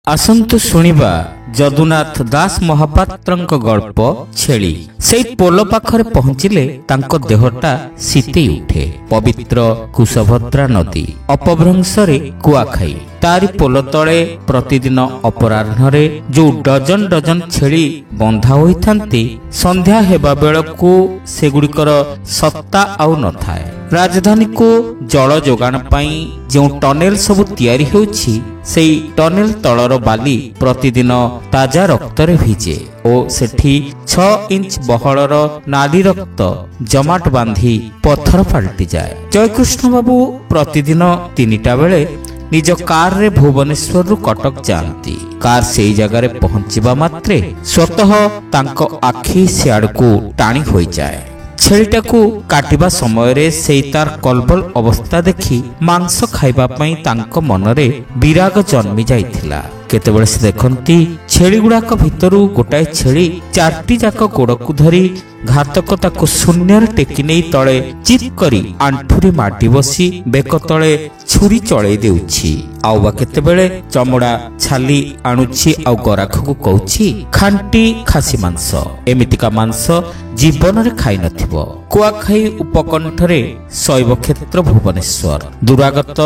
ଆସନ୍ତୁ ଶୁଣିବା ଯଦୁନାଥ ଦାସ ମହାପାତ୍ରଙ୍କ ଗଳ୍ପ ଛେଳି। ସେଇ ପୋଲ ପାଖରେ ପହଞ୍ଚିଲେ ତାଙ୍କ ଦେହଟା ଶୀତେଇ ଉଠେ। ପବିତ୍ର କୁଶଭଦ୍ରା ନଦୀ ଅପଭ୍ରଂଶରେ କୁଆଖାଇ, ତାରି ପୋଲ ତଳେ ପ୍ରତିଦିନ ଅପରାହ୍ନରେ ଯୋଉ ଡଜନ ଡଜନ ଛେଳି ବନ୍ଧା ହୋଇଥାନ୍ତି, ସନ୍ଧ୍ୟା ହେବା ବେଳକୁ ସେଗୁଡ଼ିକର ସତ୍ତା ଆଉ ନଥାଏ। ରାଜଧାନୀକୁ ଜଳ ଯୋଗାଣ ପାଇଁ ଯେଉଁ ଟନେଲ ସବୁ ତିଆରି ହେଉଛି, ସେଇ ଟନେଲ ତଳର ବାଲି ପ୍ରତିଦିନ ତାଜା ରକ୍ତରେ ଭିଜେ ଓ ସେଠି 6 ଇଞ୍ଚ ବହଳର ନାଲି ରକ୍ତ ଜମାଟ ବାନ୍ଧି ପଥର ପାଲଟିଯାଏ। ଜୟକୃଷ୍ଣ ବାବୁ ପ୍ରତିଦିନ 3ଟା ବେଳେ ନିଜ କାରରେ ଭୁବନେଶ୍ୱରରୁ କଟକ ଯାଆନ୍ତି। କାର ସେଇ ଜାଗାରେ ପହଞ୍ଚିବା ମାତ୍ରେ ସ୍ୱତଃ ତାଙ୍କ ଆଖି ସିଆଡ଼କୁ ଟାଣି ହୋଇଯାଏ। ଛେଳିଟାକୁ କାଟିବା ସମୟରେ ସେଇ ତାର କଲବଲ ଅବସ୍ଥା ଦେଖି ମାଂସ ଖାଇବା ପାଇଁ ତାଙ୍କ ମନରେ ବିରାଗ ଜନ୍ମି ଯାଇଥିଲା। କେତେବେଳେ ସେ ଦେଖନ୍ତି ଛେଳିଗୁଡାକ ଭିତରୁ ଗୋଟାଏ ଛେଳି 4ଟି ଯାକ ଗୋଡକୁ ଧରି ଘାତକ ତାକୁ ଶୂନ୍ୟରେ ଟେକି ନେଇ ତଳେ ଚିତ୍ କରି ଆଣ୍ଠୁରେ ମାଟି ବସି ବେକ ତଳେ ଛୁରୀ ଚଳେଇ ଦେଉଛି। ଆଉ ବା କେତେବେଳେ ଚମଡ଼ା ଛାଲି ଆଣୁଛି ଆଉ ଗରାଖକୁ କହୁଛି, ଖାଣ୍ଟି ଖାସି ମାଂସ, ଏମିତିକା ମାଂସ ଜୀବନରେ ଖାଇ ନଥିବ। କୁଆଖାଇ ଉପକଣ୍ଠରେ ଶୈବ କ୍ଷେତ୍ର ଭୁବନେଶ୍ୱର। ଦୂରାଗତ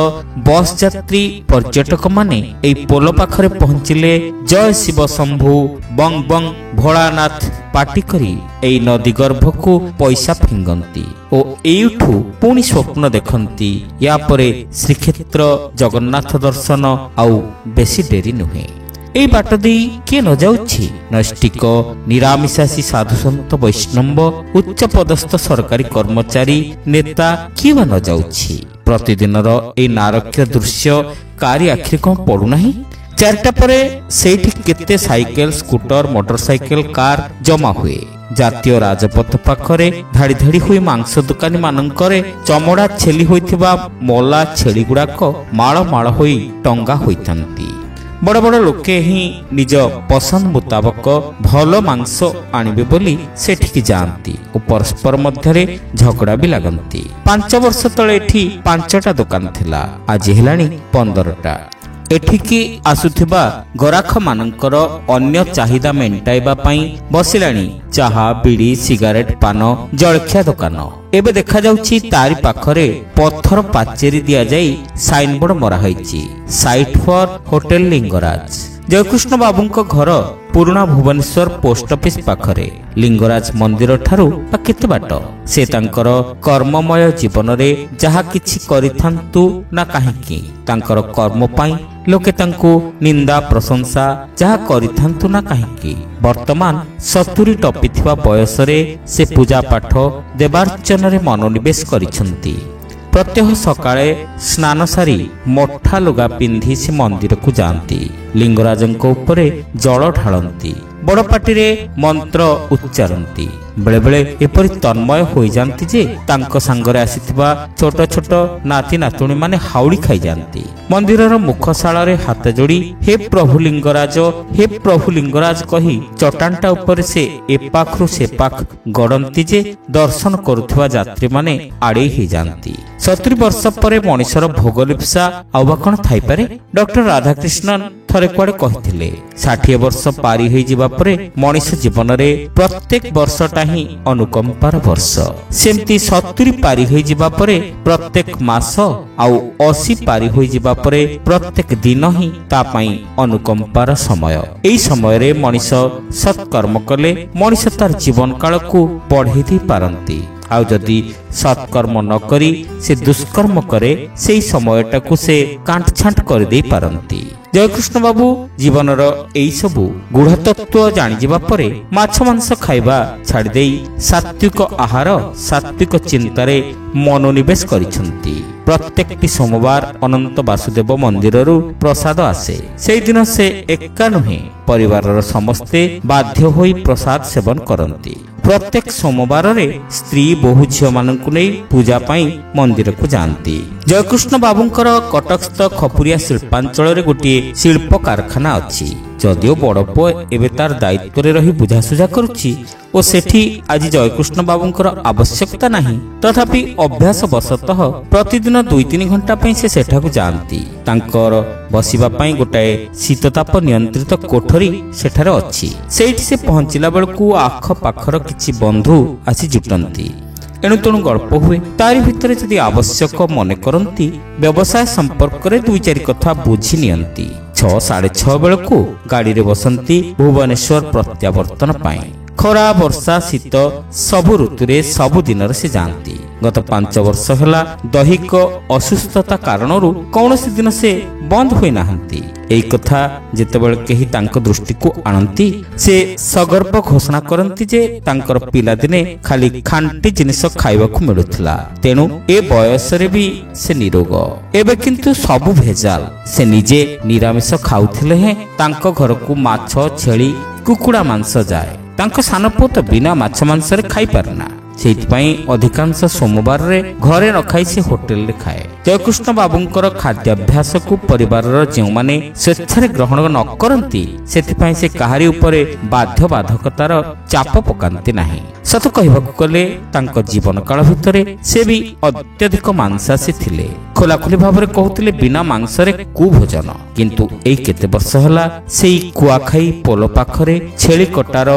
ବସ୍ ଯାତ୍ରୀ ପର୍ଯ୍ୟଟକମାନେ ଏହି ପୋଲ ପାଖରେ ପହଞ୍ଚିଲେ ଜୟ ଶିବ ଶମ୍ଭୁ ବଂ ବଂ ଭୋଳାନାଥ ପାଟି କରି ଏହି ନଦୀ ଗର୍ଭକୁ ପଇସା ଫିଙ୍ଗନ୍ତି ଓ ଏଇଠୁ ପୁଣି ସ୍ୱପ୍ନ ଦେଖନ୍ତି, ୟା ପରେ ଶ୍ରୀକ୍ଷେତ୍ର ଜଗନ୍ନାଥ ଦର୍ଶନ ଆଉ ବେଶୀ ଡେରି ନୁହେଁ। এই ବାଟ ଦେଇ କିଏ ନ ଯାଉଛି? ନୈଷ୍ଠିକ ନିରାମିଷାସୀ ସାଧୁସନ୍ଥ ବୈଷ୍ଣବ, ଉଚ୍ଚ ପଦସ୍ଥ ସରକାରୀ କର୍ମଚାରୀ, ନେତା କିଏ ବା ନ ଯାଉଛି? ପ୍ରତିଦିନର এই ନାରକୀୟ ଦୃଶ୍ୟ କାରି ଆଖିରେ କ'ଣ ପଡୁନାହିଁ? 4ଟା ପରେ ସେଇଠି କେତେ cycle, scooter, motor cycle, car ଜମା ହୁଏ। ଜାତୀୟ ରାଜପଥ ପାଖରେ ଧାଡ଼ି ଧାଡ଼ି ହୋଇ ମାଂସ ଦୋକାନୀ ମାନଙ୍କରେ ଚମଡ଼ା ଛେଲି ହୋଇଥିବା ମଲା ଛେଳି ଗୁଡାକ ମାଳ ମାଳ ହୋଇ ଟଙ୍ଗା ହୋଇଥାନ୍ତି। ବଡ଼ ବଡ଼ ଲୋକେ ହିଁ ନିଜ ପସନ୍ଦ ମୁତାବକ ଭଲ ମାଂସ ଆଣିବେ ବୋଲି ସେଠିକି ଯାଆନ୍ତି ଓ ପରସ୍ପର ମଧ୍ୟରେ ଝଗଡ଼ା ବି ଲାଗନ୍ତି। 5 ବର୍ଷ ତଳେ ଏଠି 5ଟା ଦୋକାନ ଥିଲା, ଆଜି ହେଲାଣି 15ଟା। ଏଠିକି ଆସୁଥିବା ଗରାଖ ମାନଙ୍କର ଅନ୍ୟ ଚାହିଦା ମେଣ୍ଟାଇବା ପାଇଁ ବସିଲାଣି ଚାହା, ବିଡ଼ି, ସିଗାରେଟ, ପାନ, ଜଳଖିଆ ଦୋକାନ। ଏବେ ଦେଖାଯାଉଛି ତାରି ପାଖରେ ପଥର ପାଚେରି ଦିଆଯାଇ ସାଇନବୋର୍ଡ ମରା ହୋଇଛି, ସାଇଟ୍ ଫର ହୋଟେଲ ଲିଙ୍ଗରାଜ। ଜୟକୃଷ୍ଣ ବାବୁଙ୍କ ଘର ପୁରୁଣା ଭୁବନେଶ୍ୱର ପୋଷ୍ଟ ଅଫିସ ପାଖରେ। ଲିଙ୍ଗରାଜ ମନ୍ଦିର ଠାରୁ ବା କେତେ ବାଟ? ସେ ତାଙ୍କର କର୍ମମୟ ଜୀବନରେ ଯାହା କିଛି କରିଥାନ୍ତୁ ନା କାହିଁକି, ତାଙ୍କର କର୍ମ ପାଇଁ ଲୋକେ ତାଙ୍କୁ ନିନ୍ଦା ପ୍ରଶଂସା ଯାହା କରିଥାନ୍ତୁ ନା କାହିଁକି, ବର୍ତ୍ତମାନ 70 ଟପିଥିବା ବୟସରେ ସେ ପୂଜା ପାଠ ଦେବାର୍ଚ୍ଚନରେ ମନୋନିବେଶ କରିଛନ୍ତି। ପ୍ରତ୍ୟହ ସକାଳେ ସ୍ନାନ ସାରି ମୋଠା ଲୁଗା ପିନ୍ଧି ସେ ମନ୍ଦିରକୁ ଯାଆନ୍ତି। ଲିଙ୍ଗରାଜଙ୍କ ଉପରେ ଜଳ ଢାଳନ୍ତି, ବଡ଼ ପାଟିରେ ମନ୍ତ୍ର ଉଚ୍ଚାରନ୍ତି। ବେଳେବେଳେ ଏପରି ତନ୍ମୟ ହୋଇଯାନ୍ତି ଯେ ତାଙ୍କ ସାଙ୍ଗରେ ଆସିଥିବା ଛୋଟ ଛୋଟ ନାତି ନାତୁଣୀ ମାନେ ହାଉଳି ଖାଇଯାଆନ୍ତି। ମନ୍ଦିରର ମୁଖଶାଳରେ ହାତ ଯୋଡ଼ି ହେ ପ୍ରଭୁ ଲିଙ୍ଗରାଜ, ହେ ପ୍ରଭୁ ଲିଙ୍ଗରାଜ କହି ଚଟାଣଟା ଉପରେ ସେ ଏପାଖରୁ ସେପାଖ ଗଡ଼ନ୍ତି ଯେ ଦର୍ଶନ କରୁଥିବା ଯାତ୍ରୀମାନେ ଆଡ଼େଇ ହେଇଯାଆନ୍ତି। 70 ବର୍ଷ ପରେ ମଣିଷର ଭୋଗଲିପ୍ସା ଆଉ ବା କ'ଣ ଥାଇପାରେ? ଡକ୍ଟର ରାଧାକ୍ରିଷ୍ଣନ ଥରେ କୁଆଡ଼େ କହିଥିଲେ, 60 ବର୍ଷ ପାରି ହୋଇଯିବା ପରେ ମଣିଷ ଜୀବନରେ ପ୍ରତ୍ୟେକ ବର୍ଷଟା ହିଁ ଅନୁକମ୍ପାର ବର୍ଷ। ସେମିତି 70 ପାରି ହୋଇଯିବା ପରେ ପ୍ରତ୍ୟେକ ମାସ ଆଉ 80 ପାରି ହୋଇଯିବା ପରେ ପ୍ରତ୍ୟେକ ଦିନ ହିଁ ତା ପାଇଁ ଅନୁକମ୍ପାର ସମୟ। ଏହି ସମୟରେ ମଣିଷ ସତ୍କର୍ମ କଲେ ମଣିଷ ତାର ଜୀବନ କାଳକୁ ବଢ଼େଇ ଦେଇ ପାରନ୍ତି। ଆଉ ଯଦି ସତ୍କର୍ମ ନ କରି ସେ ଦୁଷ୍କର୍ମ କରେ, ସେହି ସମୟଟାକୁ ସେ କାଣ୍ଟଛାଣ୍ଟ କରିଦେଇ ପାରନ୍ତି। ଜୟକୃଷ୍ଣ ବାବୁ ଜୀବନର ଏହି ସବୁ ଗୂଢ଼ ତତ୍ତ୍ୱ ଜାଣିଯିବା ପରେ ମାଛ ମାଂସ ଖାଇବା ଛାଡ଼ିଦେଇ ସାତ୍ବିକ ଆହାର, ସାତ୍ବିକ ଚିନ୍ତାରେ ମନୋନିବେଶ କରିଛନ୍ତି। ପ୍ରତ୍ୟେକଟି ସୋମବାର ଅନନ୍ତ ବାସୁଦେବ ମନ୍ଦିରରୁ ପ୍ରସାଦ ଆସେ। ସେଇଦିନ ସେ ଏକା ନୁହେଁ, ପରିବାରର ସମସ୍ତେ ବାଧ୍ୟ ହୋଇ ପ୍ରସାଦ ସେବନ କରନ୍ତି। ପ୍ରତ୍ୟେକ ସୋମବାରରେ ସ୍ତ୍ରୀ ବହୁ ଝିଅମାନଙ୍କୁ ନେଇ ପୂଜା ପାଇଁ ମନ୍ଦିରକୁ ଯାଆନ୍ତି। ଜୟକୃଷ୍ଣ ବାବୁଙ୍କର କଟକସ୍ଥ ଖପୁରିଆ ଶିଳ୍ପାଞ୍ଚଳରେ ଗୋଟିଏ ଶିଳ୍ପ କାରଖାନା ଅଛି। ଯଦିଓ ବଡ଼ ପୁଅ ଏବେ ତାର ଦାୟିତ୍ୱରେ ରହି ବୁଝାସୁଝା କରୁଛି ଓ ସେଠି ଆଜି ଜୟକୃଷ୍ଣ ବାବୁଙ୍କର ଆବଶ୍ୟକତା ନାହିଁ, ତଥାପି ଅଭ୍ୟାସ ବଶତଃ ପ୍ରତିଦିନ 2-3 ଘଣ୍ଟା ପାଇଁ ସେ ସେଠାକୁ ଯାଆନ୍ତି। ତାଙ୍କର ବସିବା ପାଇଁ ଗୋଟାଏ ଶୀତତାପ ନିୟନ୍ତ୍ରିତ କୋଠରୀ ସେଠାରେ ଅଛି। ସେଇଠି ସେ ପହଞ୍ଚିଲା ବେଳକୁ ଆଖପାଖର କିଛି ବନ୍ଧୁ ଆସି ଜୁଟନ୍ତି। ଏଣୁ ତେଣୁ ଗଳ୍ପ ହୁଏ। ତାରି ଭିତରେ ଯଦି ଆବଶ୍ୟକ ମନେ କରନ୍ତି, ବ୍ୟବସାୟ ସମ୍ପର୍କରେ 2-4 କଥା ବୁଝି ନିଅନ୍ତି। 6-6:30 ବେଳକୁ ଗାଡ଼ିରେ ବସନ୍ତି ଭୁବନେଶ୍ୱର ପ୍ରତ୍ୟାବର୍ତ୍ତନ ପାଇଁ। ଖରା ବର୍ଷା ଶୀତ ସବୁ ଋତୁରେ ସବୁ ଦିନରେ ସେ ଯାଆନ୍ତି। ଗତ 5 ବର୍ଷ ହେଲା ଦୈହିକ ଅସୁସ୍ଥତା କାରଣରୁ କୌଣସି ଦିନ ସେ ବନ୍ଦ ହୋଇନାହାନ୍ତି। ଏହି କଥା ଯେତେବେଳେ କେହି ତାଙ୍କ ଦୃଷ୍ଟିକୁ ଆଣନ୍ତି, ସେ ସଗର୍ବ ଘୋଷଣା କରନ୍ତି ଯେ ତାଙ୍କର ପିଲାଦିନେ ଖାଲି ଖାଣ୍ଟି ଜିନିଷ ଖାଇବାକୁ ମିଳୁଥିଲା, ତେଣୁ ଏ ବୟସରେ ବି ସେ ନିରୋଗ। ଏବେ କିନ୍ତୁ ସବୁ ଭେଜାଲ। ସେ ନିଜେ ନିରାମିଷ ଖାଉଥିଲେ ହେଁ ତାଙ୍କ ଘରକୁ ମାଛ, ଛେଳି, କୁକୁଡ଼ା ମାଂସ ଯାଏ। ତାଙ୍କ ସାନ ପୁଅ ତ ବିନା ମାଛ ମାଂସରେ ଖାଇପାରେନା। ସେଇଥିପାଇଁ ଅଧିକାଂଶ ସୋମବାରରେ ଘରେ ନ ଖାଇ ସେ ହୋଟେଲରେ ଖାଏ। ଜୟକୃଷ୍ଣ ବାବୁଙ୍କର ଖାଦ୍ୟାଭ୍ୟାସକୁ ପରିବାରର ଯେଉଁମାନେ ସ୍ୱେଚ୍ଛାରେ ଗ୍ରହଣ ନ କରନ୍ତି, ସେଥିପାଇଁ ସେ କାହାରି ଉପରେ ବାଧ୍ୟବାଧକତାର ଚାପ ପକାନ୍ତି ନାହିଁ। ସତ କହିବାକୁ ଗଲେ ତାଙ୍କ ଜୀବନ କାଳ ଭିତରେ ସେ ବି ଅତ୍ୟଧିକ ମାଂସାଶୀ ଥିଲେ। ଖୋଲାଖୋଲି ଭାବରେ କହୁଥିଲେ ବିନା ମାଂସରେ କୁଭୋଜନ। କିନ୍ତୁ ଏଇ କେତେ ବର୍ଷ ହେଲା ସେଇ କୁଆଖାଇ ପୋଲ ପାଖରେ ଛେଳି କଟାର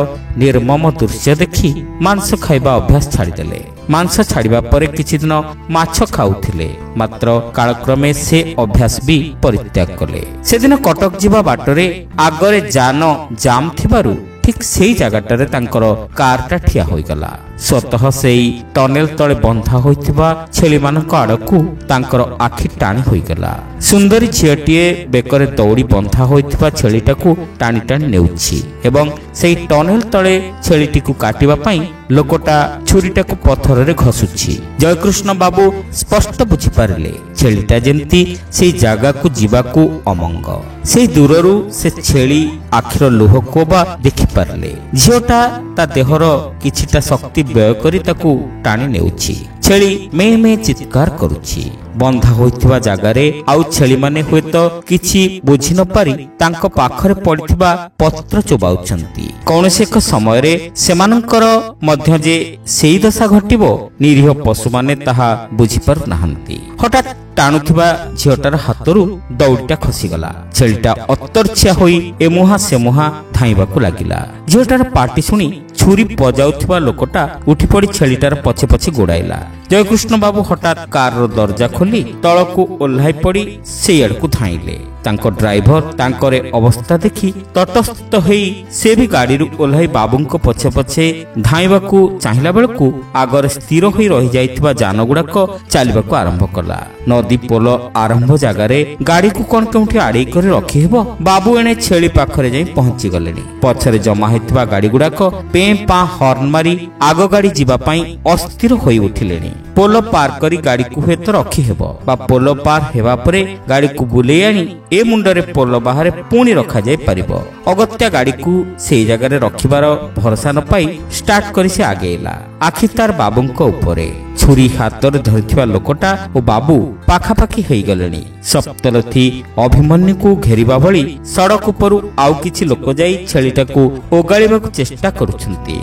ନିର୍ମମ ଦୃଶ୍ୟ ଦେଖି ମାଂସ ଖାଇବା ଅଭ୍ୟାସ ଛାଡ଼ିଦେଲେ। ମାଂସ ଛାଡ଼ିବା ପରେ କିଛି ଦିନ ମାଛ ଖାଉଥିଲେ, ମାତ୍ର କାଳକ୍ରମେ ସେ ଅଭ୍ୟାସ ବି ପରିତ୍ୟାଗ କଲେ। ସେଦିନ କଟକ ଯିବା ବାଟରେ ଆଗରେ ଯାନ ଜାମ୍ ଥିବାରୁ ଠିକ୍ ସେଇ ଜାଗାଟାରେ ତାଙ୍କର କାରଟା ଠିଆ ହୋଇଗଲା। ସ୍ୱତଃ ସେଇ ଟନେଲ ତଳେ ବନ୍ଧା ହୋଇଥିବା ଛେଳିମାନଙ୍କ ଆଡ଼କୁ ତାଙ୍କର ଆଖି ଟାଣି ହୋଇଗଲା। ସୁନ୍ଦରୀ ଝିଅଟିଏ ବେକରେ ଦଉଡ଼ି ବନ୍ଧା ହୋଇଥିବା ଛେଳିଟାକୁ ଟାଣି ଟାଣି ନେଉଛି ଏବଂ ସେଇ ଟନେଲ ତଳେ ଛେଳିଟିକୁ କାଟିବା ପାଇଁ ଲୋକଟା ଛୁରୀଟାକୁ ପଥରରେ ଘଷୁଛି। ଜୟକୃଷ୍ଣ ବାବୁ ସ୍ପଷ୍ଟ ବୁଝିପାରିଲେ ଛେଳିଟା ଯେମିତି ସେଇ ଜାଗାକୁ ଯିବାକୁ ଅମଙ୍ଗ। ସେଇ ଦୂରରୁ ସେ ଛେଳି ଆଖିର ଲୁହକୁ ବା ଦେଖିପାରିଲେ। ଝିଅଟା ତା ଦେହର କିଛିଟା ଶକ୍ତି ବ୍ୟୟ କରି ତାକୁ ଟାଣି ନେଉଛି। ଛେଳି ମେ ମେ ଚିତ୍କାର କରୁଛି। ବନ୍ଧା ହୋଇଥିବା ଜାଗାରେ ଆଉ ଛେଳିମାନେ ହୁଏତ କିଛି ବୁଝି ନ ପାରି ତାଙ୍କ ପାଖରେ ପଡ଼ିଥିବା ପତ୍ର ଚୋବାଉଛନ୍ତି। କୌଣସି ଏକ ସମୟରେ ସେମାନଙ୍କର ମଧ୍ୟ ଯେ ସେଇ ଦଶା ଘଟିବ, ନିରୀହ ପଶୁମାନେ ତାହା ବୁଝିପାରୁନାହାନ୍ତି। ହଠାତ୍ ଟାଣୁଥିବା ଝିଅଟାର ହାତରୁ ଦଉଡ଼ିଟା ଖସିଗଲା। ଛେଳିଟା ଅତର୍ଚ୍ଛା ହୋଇ ଏମୁହା ସେମୁହା ଧାଇଁବାକୁ ଲାଗିଲା। ଝିଅଟାର ପାଟି ଶୁଣି ଛୁରୀ ବଜାଉଥିବା ଲୋକଟା ଉଠିପଡ଼ି ଛେଳିଟାର ପଛେ ପଛେ ଗୋଡ଼ାଇଲା। ଜୟକୃଷ୍ଣ ବାବୁ ହଠାତ୍ କାରର ଦରଜା ଖୋଲି ତଳକୁ ଓହ୍ଲାଇ ପଡ଼ି ସେଇଆଡ଼କୁ ଧାଇଁଲେ। ତାଙ୍କ ଡ୍ରାଇଭର ତାଙ୍କର ଅବସ୍ଥା ଦେଖି ତଟସ୍ଥ ହୋଇ ସେ ବି ଗାଡ଼ିରୁ ଓହ୍ଲାଇ ବାବୁଙ୍କ ପଛେ ପଛେ ଧାଇଁବାକୁ ଚାହିଁଲା ବେଳକୁ ଆଗରେ ସ୍ଥିର ହୋଇ ରହିଯାଇଥିବା ଯାନଗୁଡ଼ାକ ଚାଲିବାକୁ ଆରମ୍ଭ କଲା। ନଦୀ ପୋଲ ଆରମ୍ଭ ଜାଗାରେ ଗାଡ଼ିକୁ କ'ଣ କେଉଁଠି ଆଡ଼େଇ କରି ରଖିହେବ? ବାବୁ ଏଣେ ଛେଳି ପାଖରେ ଯାଇ ପହଞ୍ଚି ଗଲେଣି। ପଛରେ ଜମା ହୋଇଥିବା ଗାଡ଼ିଗୁଡ଼ାକ ପେଁ ପାଁ ହର୍ନ ମାରି ଆଗ ଗାଡ଼ି ଯିବା ପାଇଁ ଅସ୍ଥିର ହୋଇ ଉଠିଲେଣି। ପୋଲ ପାର କରି ଗାଡ଼ିକୁ ହୁଏତ ରଖିହେବ ବା ପୋଲ ପାର ହେବା ପରେ ଗାଡ଼ିକୁ ବୁଲେଇ ଆଣି ଏ ମୁଣ୍ଡରେ ପୋଲ ବାହାରେ ପୁଣି ରଖାଯାଇ ପାରିବ। ଅଗତ୍ୟା ଗାଡ଼ିକୁ ସେଇ ଜାଗାରେ ରଖିବାର ଭରସା ନ ପାଇ ଷ୍ଟାର୍ଟ କରି ସେ ଆଗେଇଲା। ଆଖି ତାର ବାବୁଙ୍କ ଉପରେ। ଛୁରୀ ହାତରେ ଧରିଥିବା ଲୋକଟା ଓ ବାବୁ ପାଖାପାଖି ହେଇଗଲେଣି। ସପ୍ତରଥୀ ଅଭିମନ୍ୟୁକୁ ଘେରିବା ଭଳି ସଡ଼କ ଉପରୁ ଆଉ କିଛି ଲୋକ ଯାଇ ଛେଳିଟାକୁ ଓଗାଳିବାକୁ ଚେଷ୍ଟା କରୁଛନ୍ତି।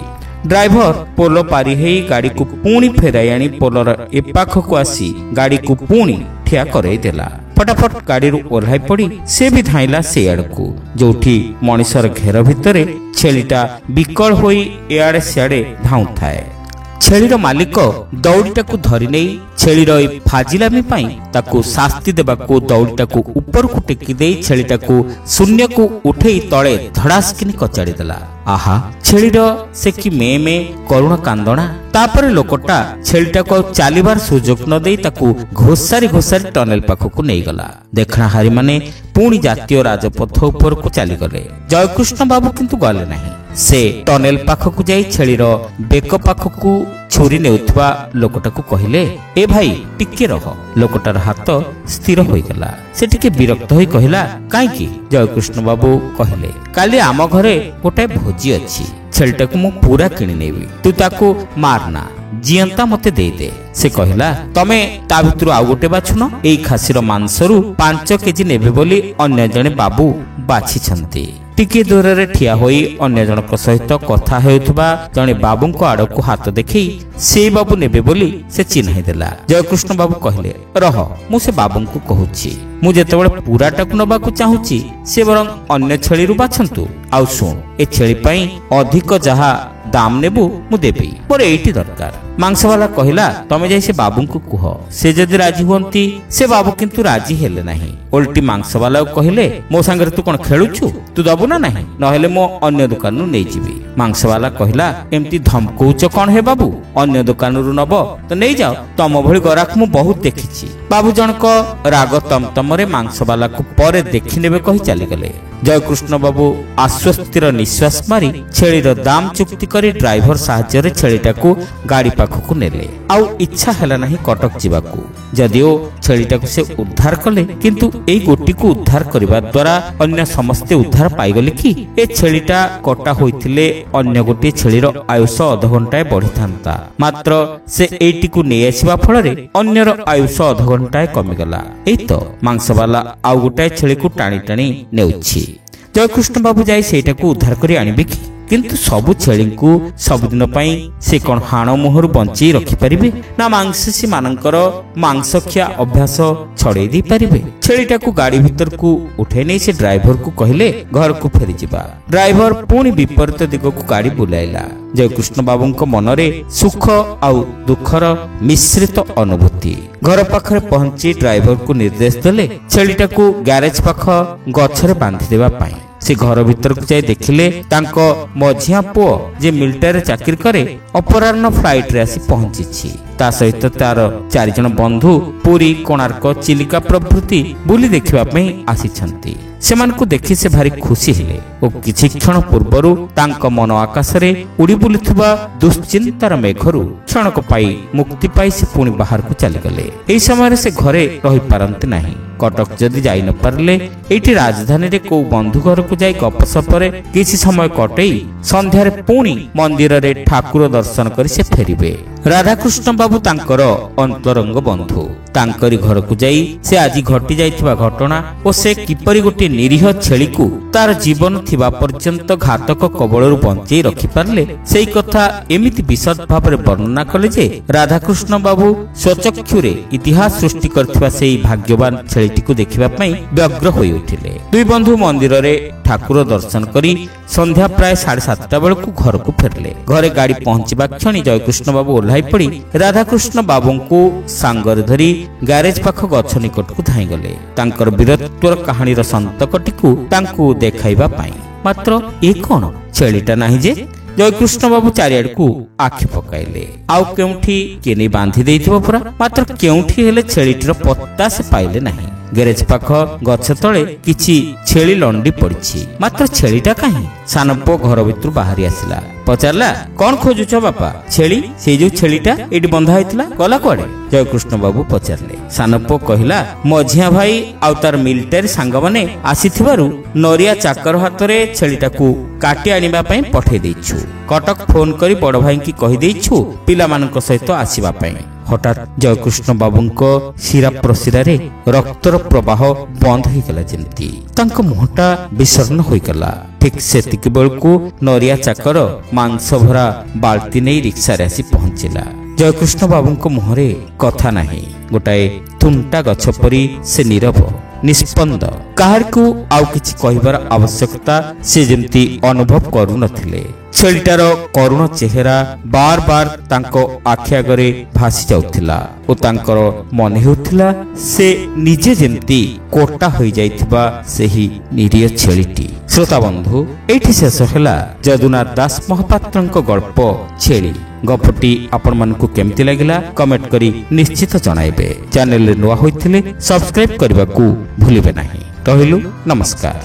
ଡ୍ରାଇଭର ପୋଲ ପାରି ହେଇ ଗାଡ଼ିକୁ ପୁଣି ଫେରାଇ ଆଣି ପୋଲର ଏପାଖକୁ ଆସି ଗାଡ଼ିକୁ ପୁଣି ଠିଆ କରାଇ ଦେଲା। ଫଟାଫଟ ଗାଡ଼ିରୁ ଓହ୍ଲାଇ ପଡ଼ି ସେ ବି ଧାଇଁଲା ସେ ଆଡ଼କୁ, ଯୋଉଠି ମଣିଷର ଘେର ଭିତରେ ଛେଳିଟା ବିକଳ ହୋଇ ଏଆଡ଼େ ସିଆଡ଼େ ଧାଉଁଥାଏ। ଛେଳିର ମାଲିକ ଦଉଡ଼ିଟାକୁ ଧରି ନେଇ ଛେଳିର ଏ ଫାଜିଲାମି ପାଇଁ ତାକୁ ଶାସ୍ତି ଦେବାକୁ ଦଉଡ଼ିଟାକୁ ଉପରକୁ ଟେକି ଦେଇ ଛେଳିଟାକୁ ଶୂନ୍ୟକୁ ଉଠେଇ ତଳେ ଧଡ଼ାସ୍କିନି କଚାଡ଼ି ଦେଲା। ଆହା, ଛେଳିର ସେ କି ମେ ମେ କରୁଣ କାନ୍ଦଣା। ତାପରେ ଲୋକଟା ଛେଳିଟାକୁ ଆଉ ଚାଲିବାର ସୁଯୋଗ ନ ଦେଇ ତାକୁ ଘୋଷାରି ଘୋଷାରି ଟନେଲ ପାଖକୁ ନେଇଗଲା। ଦେଖଣାହାରୀମାନେ ପୁଣି ଜାତୀୟ ରାଜପଥ ଉପରକୁ ଚାଲିଗଲେ। ଜୟକୃଷ୍ଣ ବାବୁ କିନ୍ତୁ ଗଲେ ନାହିଁ। ସେ ଟନେଲ ପାଖକୁ ଯାଇ ଛେଳିର ବେକ ପାଖକୁ ଛୁରୀ ନେଉଥିବା ଲୋକଟାକୁ କହିଲେ, ଏ ଭାଇ ଟିକେ ରହ। ଲୋକଟାର ହାତ ସ୍ଥିର ହୋଇଗଲା। ସେ ଟିକେ ବିରକ୍ତ ହୋଇ କହିଲା, କାହିଁକି? ଜୟକୃଷ୍ଣ ବାବୁ କହିଲେ, କାଲି ଆମ ଘରେ ଗୋଟାଏ ଭୋଜି ଅଛି। ଛେଳିଟାକୁ ମୁଁ ପୁରା କିଣି ନେବି। ତୁ ତାକୁ ମାରନା, ଜିଅନ୍ତା ମତେ ଦେଇଦେ। ସେ କହିଲା, ତମେ ତା ଭିତରୁ ଆଉ ଗୋଟେ ବାଛୁନ। ଏଇ ଖାସିର ମାଂସରୁ 5 କେଜି ନେବେ ବୋଲି ଅନ୍ୟ ଜଣେ ବାବୁ ବାଛିଛନ୍ତି। ଟିକିଏ ଦୂରରେ ଠିଆ ହୋଇ ଅନ୍ୟ ଜଣଙ୍କ ସହିତ କଥା ହେଉଥିବା ଜଣେ ବାବୁଙ୍କ ଆଡକୁ ହାତ ଦେଖେଇ ସେ ବାବୁ ନେବେ ବୋଲି ସେ ଚିହ୍ନାଇ ଦେଲା। ଜୟକୃଷ୍ଣ ବାବୁ କହିଲେ, ରହ ମୁଁ ସେ ବାବୁଙ୍କୁ କହୁଛି। ମୁଁ ଯେତେବେଳେ ପୁରାଟାକୁ ନେବାକୁ ଚାହୁଁଛି ସେ ବରଂ ଅନ୍ୟ ଛେଳିରୁ ବାଛନ୍ତୁ। ଆଉ ଶୁଣ, ଏ ଛେଳି ପାଇଁ ଅଧିକ ଯାହା ଦାମ ନେବୁ ମୁଁ ଦେବି, ମୋର ଏଇଠି ଦରକାର। ମାଂସବାଲା କହିଲା, ତମେ ଯାଇ ସେ ବାବୁଙ୍କୁ କୁହ, ସେ ଯଦି ରାଜି ହୁଅନ୍ତି। ସେ ବାବୁ କିନ୍ତୁ ରାଜି ହେଲେ ନାହିଁ। ଓଲଟି ମାଂସବାଲା କହିଲେ, ମୋ ସାଙ୍ଗରେ ତୁ କଣ ଖେଳୁଛୁ? ତୁ ଦବୁ ନା ନାହିଁ, ନହେଲେ ମୁଁ ଅନ୍ୟ ଦୋକାନରୁ ନେଇଯିବି। ମାଂସବାଲା କହିଲା, ଏମିତି ଧମକଉଛ କଣ ହେ ବାବୁ? ଅନ୍ୟ ଦୋକାନରୁ ନବ ତ ନେଇଯାଅ, ତମ ଭଳି ଗରାଖ ମୁଁ ବହୁତ ଦେଖିଛି। ବାବୁ ଜଣକ ରାଗ ତମତମରେ ମାଂସବାଲାକୁ ପରେ ଦେଖିନେବେ କହି ଚାଲିଗଲେ। ଜୟକୃଷ୍ଣ ବାବୁ ଆଶ୍ୱସ୍ତିର ନିଶ୍ୱାସ ମାରି ଛେଳିର ଦାମ ଚୁକ୍ତି କରି ଡ୍ରାଇଭର ସାହାଯ୍ୟରେ ଛେଳିଟାକୁ ଗାଡି ପାଖକୁ ନେଲେ। ଆଉ ଇଚ୍ଛା ହେଲା ନାହିଁ କଟକ ଯିବାକୁ। ଯଦିଓ ଛେଳିଟାକୁ ସେ ଉଦ୍ଧାର କଲେ, କିନ୍ତୁ ଏଇ ଗୋଟିକୁ ଉଦ୍ଧାର କରିବା ଦ୍ୱାରା ଅନ୍ୟ ସମସ୍ତେ ଉଦ୍ଧାର ପାଇଗଲେ କି? ଏ ଛେଳିଟା କଟା ହୋଇଥିଲେ ଅନ୍ୟ ଗୋଟିଏ ଛେଳିର ଆୟୁଷ ଅଧଘଣ୍ଟାଏ ବଢିଥାନ୍ତା। ମାତ୍ର ସେ ଏଇଟିକୁ ନେଇ ଆସିବା ଫଳରେ ଅନ୍ୟର ଆୟୁଷ ଅଧଘଣ୍ଟାଏ କମିଗଲା। ଏଇତ ମାଂସବାଲା ଆଉ ଗୋଟାଏ ଛେଳିକୁ ଟାଣି ଟାଣି ନେଉଛି। ଜୟକୃଷ୍ଣ ବାବୁ ଯାଇ ସେଇଟାକୁ ଉଦ୍ଧାର କରି ଆଣିବେ କି? କିନ୍ତୁ ସବୁ ଛେଳିଙ୍କୁ ସବୁଦିନ ପାଇଁ ସେ କଣ ହାଣ ମୁହଁରୁ ବଞ୍ଚେଇ ରଖିପାରିବେ? ନା ମାଂସାଶୀ ମାନଙ୍କର ମାଂସଖିଆ ଅଭ୍ୟାସ ଛଡେଇ ଦେଇ ପାରିବେ? ଛେଳିଟାକୁ ଗାଡି ଭିତରକୁ ଉଠେଇ ନେଇ ସେ ଡ୍ରାଇଭରକୁ କହିଲେ, ଘରକୁ ଫେରିଯିବା। ଡ୍ରାଇଭର ପୁଣି ବିପରୀତ ଦିଗକୁ ଗାଡି ବୁଲାଇଲା। ଜୟକୃଷ୍ଣ ବାବୁଙ୍କ ମନରେ ସୁଖ ଆଉ ଦୁଃଖର ମିଶ୍ରିତ ଅନୁଭୂତି। ଘର ପାଖରେ ପହଞ୍ଚି ଡ୍ରାଇଭରକୁ ନିର୍ଦ୍ଦେଶ ଦେଲେ ଛେଳିଟାକୁ ଗ୍ୟାରେଜ ପାଖ ଗଛରେ ବାନ୍ଧିଦେବା ପାଇଁ। ସେ ଘର ଭିତରକୁ ଯାଇ ଦେଖିଲେ ତାଙ୍କ ମଝିଆ ପୁଅ ଯେ ମିଲିଟାରୀରେ ଚାକିରି କରେ, ଅପରାହ୍ନ ଫ୍ଲାଇଟରେ ଆସି ପହଞ୍ଚିଛି। ତା ସହିତ ତାର 4 ଜଣ ବନ୍ଧୁ ପୁରୀ, କୋଣାର୍କ, ଚିଲିକା ପ୍ରଭୃତି ବୁଲି ଦେଖିବା ପାଇଁ ଆସିଛନ୍ତି। ସେମାନଙ୍କୁ ଦେଖି ସେ ଭାରି ଖୁସି ହେଲେ ଓ କିଛି କ୍ଷଣ ପୂର୍ବରୁ ତାଙ୍କ ମନ ଆକାଶରେ ଉଡ଼ି ବୁଲୁଥିବା ଦୁଶ୍ଚିନ୍ତାର ମେଘରୁ କ୍ଷଣକ ପାଇଁ ମୁକ୍ତି ପାଇ ସେ ପୁଣି ବାହାରକୁ ଚାଲିଗଲେ। ଏହି ସମୟରେ ସେ ଘରେ ରହିପାରନ୍ତି ନାହିଁ। କଟକ ଯଦି ଯାଇ ନ ପାରିଲେ ଏଇଠି ରାଜଧାନୀରେ କୋଉ ବନ୍ଧୁ ଘରକୁ ଯାଇ ଗପସପରେ କିଛି ସମୟ କଟେଇ ସନ୍ଧ୍ୟାରେ ପୁଣି ମନ୍ଦିରରେ ଠାକୁର ଦର୍ଶନ କରି ସେ ଫେରିବେ। ରାଧାକୃଷ୍ଣ ବାବୁ ତାଙ୍କର ଅନ୍ତରଙ୍ଗ ବନ୍ଧୁ। ତାଙ୍କରି ଘରକୁ ଯାଇ ସେ ଆଜି ଘଟି ଯାଇଥିବା ଘଟଣା ଓ ସେ କିପରି ଗୋଟିଏ ନିରୀହ ଛେଳିକୁ ତାର ଜୀବନ ଥିବା ପର୍ଯ୍ୟନ୍ତ ଘାତକ କବଳରୁ ବଞ୍ଚେଇ ରଖିପାରିଲେ, ସେଇ କଥା ଏମିତି ବିଶଦ ଭାବରେ ବର୍ଣ୍ଣନା କଲେ ଯେ ରାଧାକୃଷ୍ଣ ବାବୁ ସ୍ୱଚକ୍ଷୁରେ ଇତିହାସ ସୃଷ୍ଟି କରିଥିବା ସେଇ ଭାଗ୍ୟବାନ ଛେଳିଟିକୁ ଦେଖିବା ପାଇଁ ବ୍ୟଗ୍ର ହୋଇ ଉଠିଲେ। ଦୁଇ ବନ୍ଧୁ ମନ୍ଦିରରେ ଠାକୁର ଦର୍ଶନ କରି ସନ୍ଧ୍ୟା ପ୍ରାୟ 7:30 ବେଳକୁ ଘରକୁ ଫେରିଲେ। ଘରେ ଗାଡି ପହଞ୍ଚିବା କ୍ଷଣି ଜୟକୃଷ୍ଣ ବାବୁ ଓହ୍ଲାଇ ପଡି ରାଧାକୃଷ୍ଣ ବାବୁଙ୍କୁ ସାଙ୍ଗରେ ଧରି ଗ୍ୟାରେଜ ପାଖ ଗଛ ନିକଟକୁ ଧାଇଁଗଲେ, ତାଙ୍କର ବୀରତ୍ୱର କାହାଣୀର ସନ୍ତକଟିକୁ ତାଙ୍କୁ ଦେଖାଇବା ପାଇଁ। ମାତ୍ର ଏ କଣ, ଛେଳିଟା ନାହିଁ ଯେ? ଜୟକୃଷ୍ଣ ବାବୁ ଚାରିଆଡକୁ ଆଖି ପକାଇଲେ। ଆଉ କେଉଁଠି କିଏ ନେଇ ବାନ୍ଧି ଦେଇଥିବ ପୁରା। ମାତ୍ର କେଉଁଠି ହେଲେ ଛେଳିଟିର ପତ୍ତା ସେ ପାଇଲେ ନାହିଁ। ଗ୍ୟାରେଜ ପାଖ ଗଛ ତଳେ କିଛି ଛେଳି ଲଣ୍ଡି ପଡିଛି, ମାତ୍ର ଛେଳିଟା କାହିଁ? ସାନ ପୁଅ ଘର ଭିତରୁ ବାହାରି ଆସିଲା, ପଚାରିଲା, କଣ ଖୋଜୁଛ ବାପା? ଛେଳି, ସେଇ ଯୋଉ ଛେଳିଟା ଏଇଠି ବନ୍ଧା ହେଇଥିଲା, ଗଲା କୁଆଡେ? ଜୟକୃଷ୍ଣ ବାବୁ ପଚାରିଲେ। ସାନ ପୁଅ କହିଲା, ମଝିଆ ଭାଇ ଆଉ ତାର ମିଲିଟାରୀ ସାଙ୍ଗମାନେ ଆସିଥିବାରୁ ନରିଆ ଚାକର ହାତରେ ଛେଳିଟାକୁ କାଟି ଆଣିବା ପାଇଁ ପଠେଇ ଦେଇଛୁ। କଟକ ଫୋନ କରି ବଡ ଭାଇଙ୍କି କହିଦେଇଛୁ ପିଲାମାନଙ୍କ ସହିତ ଆସିବା ପାଇଁ। ହଠାତ୍ ଜୟକୃଷ୍ଣ ବାବୁଙ୍କ ଶିରା ପ୍ରଶିରାରେ ରକ୍ତର ପ୍ରବାହ ବନ୍ଦ ହୋଇଗଲା ଯେମିତି। ତାଙ୍କ ମୁହଁଟା ବିଷର୍ଣ୍ଣ ହୋଇଗଲା। ଠିକ୍ ସେତିକି ବେଳକୁ ନରିଆ ଚାକର ମାଂସ ଭରା ବାଲ୍ଟି ନେଇ ରିକ୍ସାରେ ଆସି ପହଞ୍ଚିଲା। ଜୟକୃଷ୍ଣ ବାବୁଙ୍କ ମୁହଁରେ କଥା ନାହିଁ। ଗୋଟାଏ ଥୁଣ୍ଟା ଗଛ ପରି ସେ ନୀରବ, ନିସ୍ପନ୍ଦ। କାହାରିକୁ ଆଉ କିଛି କହିବାର ଆବଶ୍ୟକତା ସେ ଯେମିତି ଅନୁଭବ କରୁନଥିଲେ। ଛେଳିଟାର କରୁଣ ଚେହେରା ବାର ବାର ତାଙ୍କ ଆଖି ଆଗରେ ଭାସି ଯାଉଥିଲା ଓ ତାଙ୍କର ମନେ ହେଉଥିଲା ସେ ନିଜେ ଯେମିତି କୋଟା ହୋଇଯାଇଥିବା ସେହି ନିରୀହ ଛେଳିଟି। ଶ୍ରୋତା ବନ୍ଧୁ, ଏଇଠି ଶେଷ ହେଲା ଯଦୁନାଥ ଦାସ ମହାପାତ୍ରଙ୍କ ଗଳ୍ପ ଛେଳି। ଗପଟି ଆପଣମାନଙ୍କୁ କେମିତି ଲାଗିଲା କମେଣ୍ଟ କରି ନିଶ୍ଚିତ ଜଣାଇବେ। ଚ୍ୟାନେଲରେ ନୂଆ ହୋଇଥିଲେ ସବସ୍କ୍ରାଇବ କରିବାକୁ ଭୁଲିବେ ନାହିଁ। ରହିଲୁ, ନମସ୍କାର।